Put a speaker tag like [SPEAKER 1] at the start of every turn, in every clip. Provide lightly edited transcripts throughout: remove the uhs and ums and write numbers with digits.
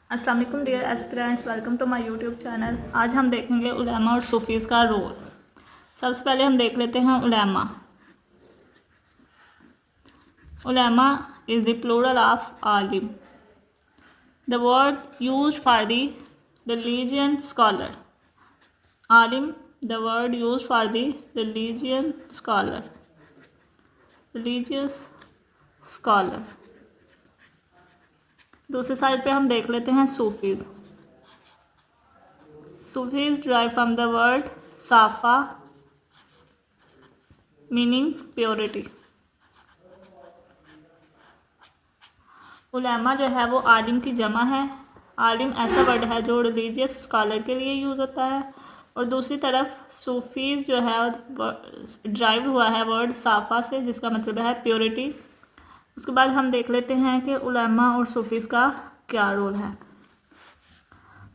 [SPEAKER 1] अस्सलाम वालेकुम dear aspirants, welcome to my YouTube channel. आज हम देखेंगे उलेमा और सूफीज़ का रोल। सबसे पहले हम देख लेते हैं उलेमा। Ulema is the plural of alim, the word used for the religion scholar. Alim, the word used for the religion scholar, religious scholar. दूसरी साइड पे हम देख लेते हैं Sufis. Sufis derive from the word safa meaning purity. उलेमा जो है वो आलिम की जमा है। आलिम ऐसा वर्ड है जो रिलीजियस स्कॉलर के लिए यूज़ होता है, और दूसरी तरफ सूफीज़ जो है ड्राइव हुआ है वर्ड साफ़ा से, जिसका मतलब है प्योरिटी। उसके बाद हम देख लेते हैं कि उलेमा और सूफीज़ का क्या रोल है।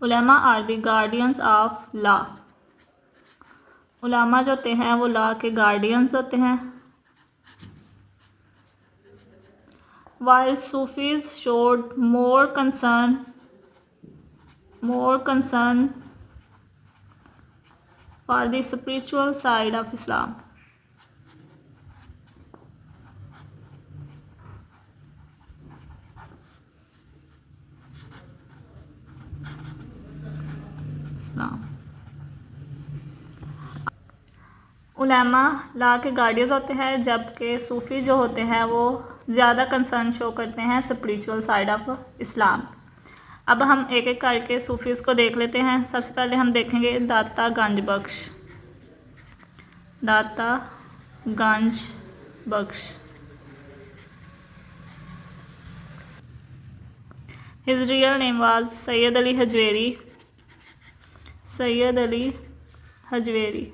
[SPEAKER 1] Ulema are the guardians of law. उलेमा जो होते हैं वो लॉ के गार्डियंस होते हैं। While Sufis showed more concern for the spiritual side of Islam. Ulema law के गार्डियंस होते हैं, जबकि सूफ़ी जो होते हैं वो ज़्यादा कंसर्न शो करते हैं स्पिरिचुअल साइड ऑफ इस्लाम। अब हम एक एक करके सूफीज़ को देख लेते हैं। सबसे पहले हम देखेंगे दाता गंज बख्श। दाता गंज बख्श। His real name was Sayyid Ali Hajweri. Sayyid Ali Hajweri.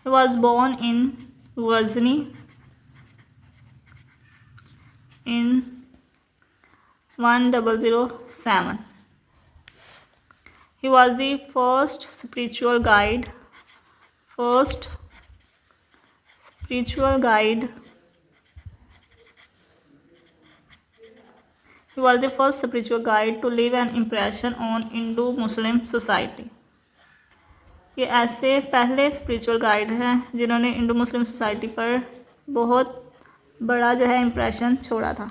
[SPEAKER 1] He was born in Ghazni in 1007. He was the first spiritual guide. He was the first spiritual guide to leave an impression on Hindu-Muslim society. ये ऐसे पहले spiritual guide हैं जिन्होंने Indo मुस्लिम society पर बहुत बड़ा जो है इम्प्रेशन छोड़ा था।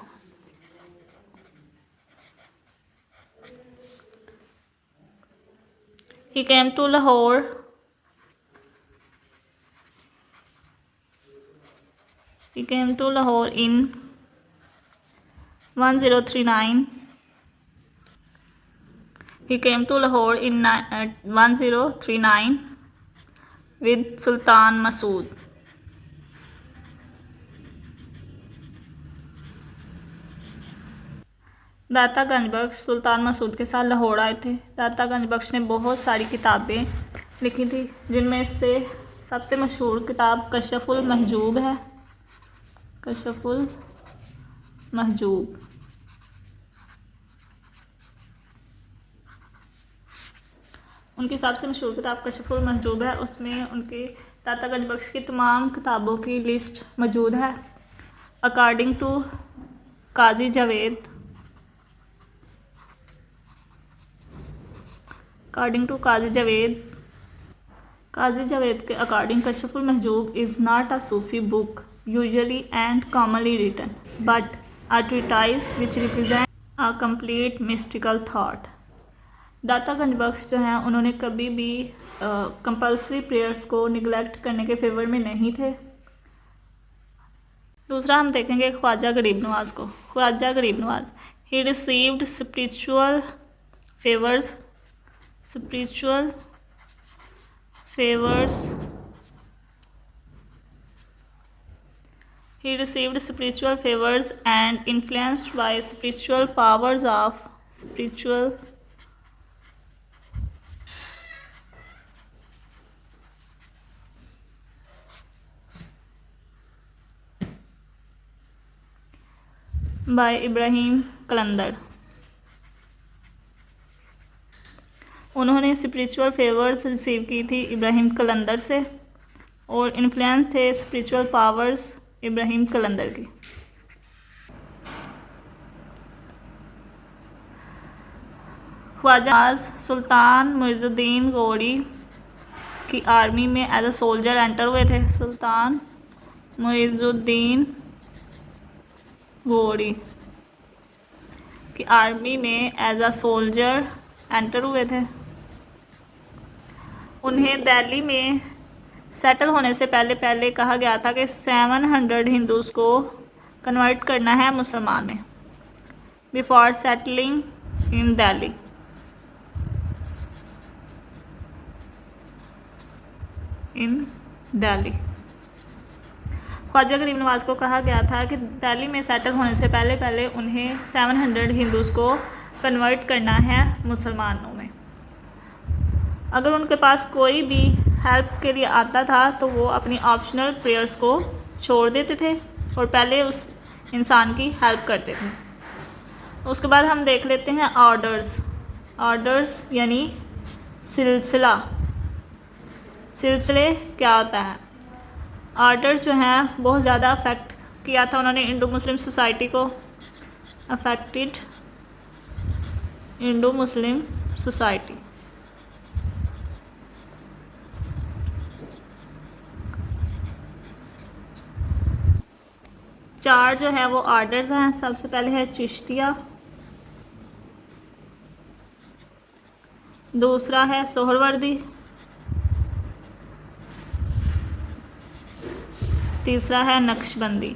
[SPEAKER 1] He came to Lahore in 1039. He came to Lahore in 1039 with Sultan Masood. दाता गंज बख्श सुल्तान मसूद के साथ लाहौर आए थे। दाता गंज बख्श ने बहुत सारी किताबें लिखी थी, जिनमें से सबसे मशहूर किताब कशफुल महजूब है। कशफुल महजूब। उनकी सबसे मशहूर किताब कशफुल महजूब है। उसमें उनके दाता गंज बख्श की तमाम किताबों की लिस्ट मौजूद है। अकॉर्डिंग टू काजी जावेद के according Kashful Mahjub is not a Sufi book usually and commonly written, but a treatise which represent a complete mystical thought. Data Ganj बख्श जो हैं उन्होंने कभी भी कंपल्सरी प्रेयर्स को निगलेक्ट करने के फेवर में नहीं थे। दूसरा हम देखेंगे ख्वाजा गरीब नवाज को। Khwaja Garib Nawaz, he received spiritual favours and influenced by spiritual powers of by Ibrahim Qalandar. उन्होंने स्पिरिचुअल फेवर्स रिसीव की थी इब्राहिम कलंदर से, और इन्फ्लुएंस थे स्पिरिचुअल पावर्स इब्राहिम कलंदर की। ख्वाजा सुल्तान मुइज़ुद्दीन गौरी की आर्मी में एज अ सोल्जर एंटर हुए थे। सुल्तान मुइज़ुद्दीन गौरी की आर्मी में एज अ सोल्जर एंटर हुए थे। उन्हें दिल्ली में सेटल होने से पहले कहा गया था कि 700 हिंदूज़ को कन्वर्ट करना है मुसलमान में before settling in Delhi. Khwaja Garib Nawaz को कहा गया था कि दिल्ली में सेटल होने से पहले उन्हें 700 हिंदूज़ को कन्वर्ट करना है मुसलमानों में। अगर उनके पास कोई भी हेल्प के लिए आता था तो वो अपनी ऑप्शनल प्रेयर्स को छोड़ देते थे और पहले उस इंसान की हेल्प करते थे। उसके बाद हम देख लेते हैं ऑर्डर्स यानी सिलसिले क्या होता है। ऑर्डर्स जो हैं बहुत ज़्यादा अफेक्ट किया था उन्होंने इंडो मुस्लिम सोसाइटी को, अफेक्टेड इंडो मुस्लिम सोसाइटी। चार जो है वो ऑर्डर्स हैं। सबसे पहले है चिश्तिया, दूसरा है सोहरवर्दी, तीसरा है नक्शबंदी।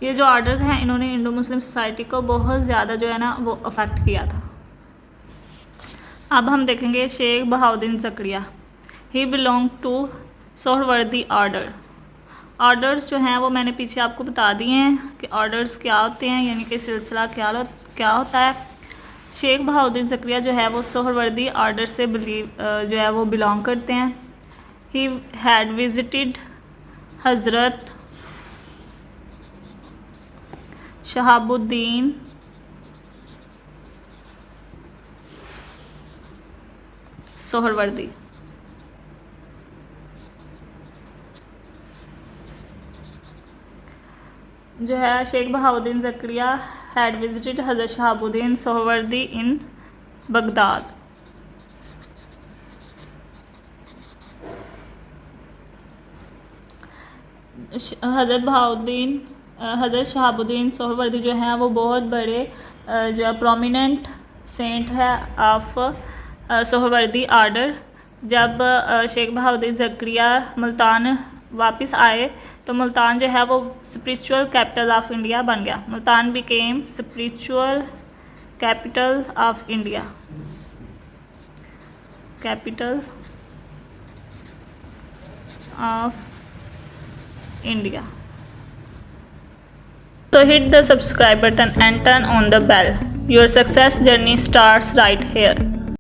[SPEAKER 1] ये जो ऑर्डर्स हैं इन्होंने इंडो मुस्लिम सोसाइटी को बहुत ज़्यादा जो है ना वो अफेक्ट किया था। अब हम देखेंगे शेख बहाउद्दीन ज़करिया। ही बिलोंग टू सोहरवर्दी ऑर्डर्स जो हैं वो मैंने पीछे आपको बता दिए हैं कि ऑर्डर्स क्या होते हैं, यानी कि सिलसिला क्या होता है। शेख बहाउद्दीन ज़करिया जो है वो सोहरवर्दी ऑर्डर से जो है वो बिलोंग करते हैं। ही हैड विजिटेड हज़रत शहाबुद्दीन सोहरवर्दी। जो है शेख बहाउद्दीन ज़करिया हैड विजिटेड हज़रत शहाबुद्दीन सोहरवर्दी इन बगदाद। हज़रत शहाबुद्दीन सोहरवर्दी जो हैं वो बहुत बड़े जो प्रोमिनेंट सेंट है ऑफ सोहरवर्दी ऑर्डर। जब शेख बहाउद्दीन ज़करिया मुल्तान वापस आए तो मुल्तान जो है वो स्पिरिचुअल कैपिटल ऑफ इंडिया बन गया। Multan became spiritual capital of India, capital of India. So hit the subscribe button and turn on the bell. Your success journey starts right here.